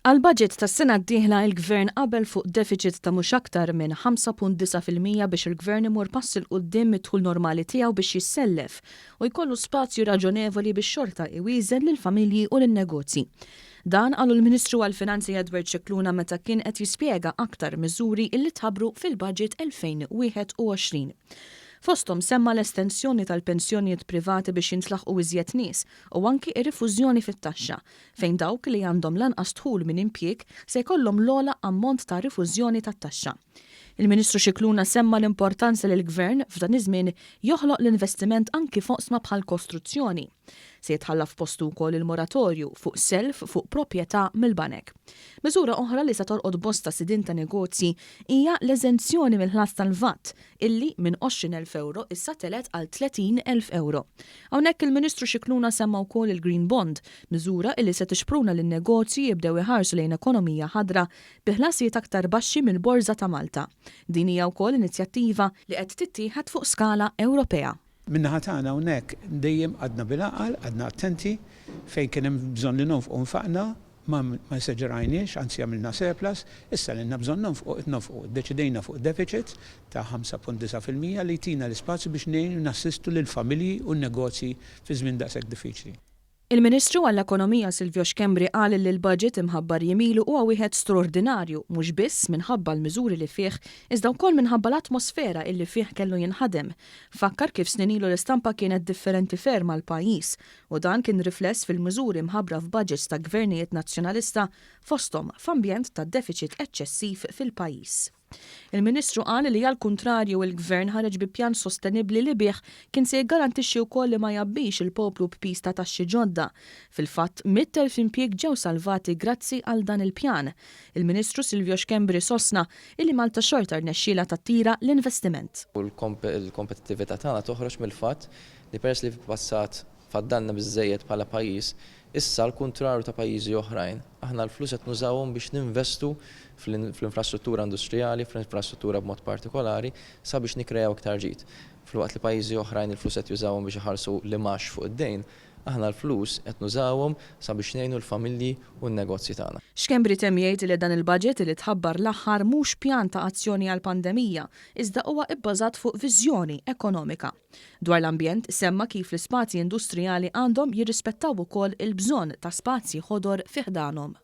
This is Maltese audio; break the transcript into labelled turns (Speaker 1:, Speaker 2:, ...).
Speaker 1: Għal-budget tas-sena d-dieħla il-Gvern qabel fuq deficit ta' mhux aktar minn 5.9% biex il-Gvern imur pass il quddiem midħul normali tiegħu biex jissellef u jkollu spazju raġonevoli biex xorta iwieżen lill-familji u lin-negozji. Dan qalu l-Ministru għall-Finanzi Edward Scicluna meta kien qed jispjega aktar miżuri illi tħabbru fil-budget 2021. Fosthom semma l-estensjoni tal-pensjonijiet privati biex jintlaħqu iżjed nies u anki ir-rifużjoni fit-taxxa fejn dawk li għandhom lanqas dħul minn impjieg se jkollhom l-ogħla ammont ta' rifużjoni tat-taxxa. Il-Ministru Scicluna semma l-importanza li l-Gvern f'dan iż-żmien joħloq l-investiment anki foqsma bħal kostruzzjoni. Se jitħallaf postu wkoll il-moratorju fuq self fuq proprjetà mill-banek. Miżura oħra li se torqod bosta sidin ta' negozji hija l-eżenzjoni mill-ħlas tal-VAT illi minn 20,000 euro issa telet għal 30,000 euro. Hawnhekk il-Ministru Scicluna semma wkoll il-Green Bond, miżura illi se tixpruna lin-negozji jibdew iħarsu lejn ekonomija ħadra bi ħlasijiet aktar baxxi mill-Borża ta' Malta. Din hija wkoll inizjattiva li qed tittieħed fuq skala Ewropea.
Speaker 2: Minnaħa tagħna hawnhekk dejjem għadna bil-aqal, għadna attenti fejn kien hemm bżonn li nonfqu nfaqna ma seġerajniex, anzi għamilna surplus, issa li bżonn nonfqu. Deċidejna fuq deficit ta' 5.9% li jtina l-ispazju biex ngħinu nassistu lill-familji u n-negozji fi żmien daqshekk diffiċli.
Speaker 1: Il-Ministru għall-Ekonomija Silvio Xkembri qal li l-budget imħabbar jemilu huwa wieħed straordinarju mhux biss minħabba l-miżuri li fih iżda wkoll minħabba l-atmosfera illi fih kellu jinħadem. Fakkar kif snin ilu l-istampa kienet differenti ferm għall-pajjiż u dan kien rifless fil-miżuri mħabbra f'budgets ta' gvernijiet nazzjonalista fosthom f'ambjent ta' deficit eċċessiv fil-pajjiż. Il-Ministru qal li għall-kuntrarju il-Gvern ħareġ bi pjan sostenibbli li bih kien se jiggarantixxi wkoll li ma jabbix il-poplu b'pis ta' taxxi ġodda. Fil-fatt 100,000 impjieg ġew salvati grazzi għal dan il-pjan. Il-Ministru Silvio Xkembri sostna illi Malta xorta rnexxiela tattira l-investiment.
Speaker 3: Il-kompetittività tagħna toħroġ mill-fatt li peress li f'passat faddalna biżżejjed bħala pajjiż, issa l-kuntrarju ta' pajjiżi oħrajn. Aħna l-flus qed nużawhom biex ninvestu fl-infrastruttura industrijali, fl-infrastruttura b'mod partikolari, sabiex nikrejaw iktar ġid. Fil-waqt li pajjiżi oħrajn il-flus qed jużawhom biex iħarsu l-imax fuq id-dejn, aħna l-flus qed nużawhom sabiex ngħinu l-familji u n-negozji tagħna.
Speaker 1: Xkembri temm jgħid li dan il-budget li tħabbar l-aħħar mhux pjan ta' azzjoni għall-pandemija, iżda huwa bbażat fuq viżjoni ekonomika. Dwar l-ambjent semma kif l-ispazji industrijali għandhom jirrispettaw ukoll il-bżonn ta' spazji ħodor fih danhom.